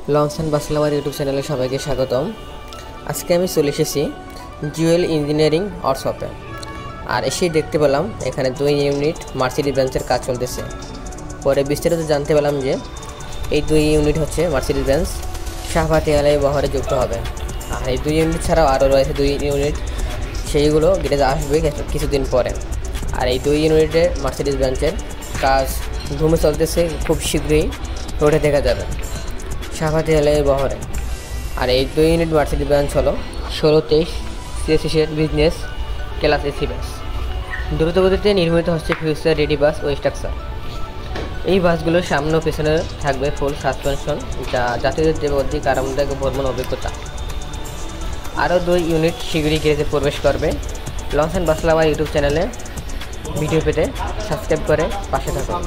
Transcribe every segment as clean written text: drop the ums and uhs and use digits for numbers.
Launch and basil আমার YouTube চ্যানেলে সবাইকে স্বাগতম। আজকে আমি চলে এসেছি জুয়েল ইঞ্জিনিয়ারিং ওয়ার্কশপে। আর এসেই দেখতে পেলাম এখানে 2 ইউনিট মার্সিডিজ বেঞ্চের কাজ চলতেছে। পরে বিস্তারিত জানতে পেলাম যে এই 2 ইউনিট হচ্ছে মার্সিডিজ বেঞ্চ শাহবাতিয়ালে বহরে যুক্ত হবে। আর এই 2 ইউনিট ছাড়াও আরও রয়েছে 2 ইউনিট, সেইগুলো গ্যারেজে আসবে কিছুদিন পরে। আর এই 2 ইউনিটে মার্সিডিজ বেঞ্চের কাজ ধুমে চলতেছে, খুব শীঘ্রই রোডে দেখা যাবে শাহবাতিয়ালে বহরে। আর এই 2 ইউনিট মার্সিডিজ বেঞ্চ হলো 1623 সিএসিসের বিজনেস ক্লাস এসি বাস। দ্রুতগতিতে নির্মিত হচ্ছে ফিউচার রেডি বাস ও স্ট্রাকচার। এই বাসগুলোর সামনে ও পেছনে থাকবে ফুল সাসপেনশন, যা যাত্রীদের দেবে অধিক আরামদায়ক ভ্রমণ অভিজ্ঞতা। আরও 2 ইউনিট শীঘ্রই গ্যারেজে প্রবেশ করবে। লঞ্চ অ্যান্ড বাসেল আমার ইউটিউব চ্যানেলে ভিডিও পেতে সাবস্ক্রাইব করে পাশে থাকুন।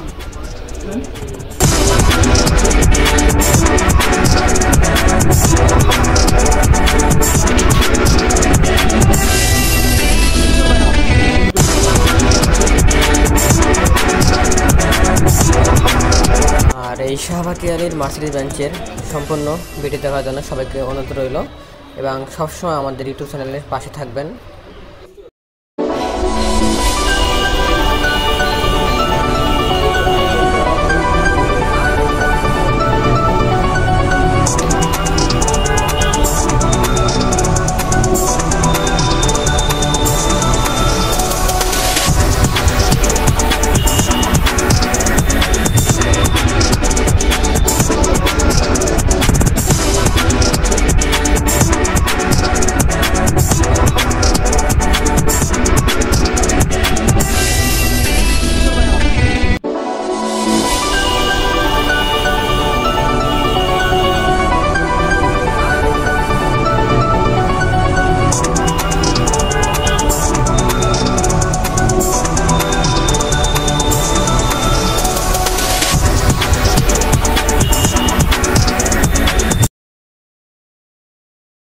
আর এই শাহবাতিয়ালির মার্সিডিজ বেঞ্চের সম্পূর্ণ ভিডিও দেখার জন্য সবাইকে অনুরোধ রইল এবং সবসময় আমাদের ইউটিউব চ্যানেলের পাশে থাকবেন।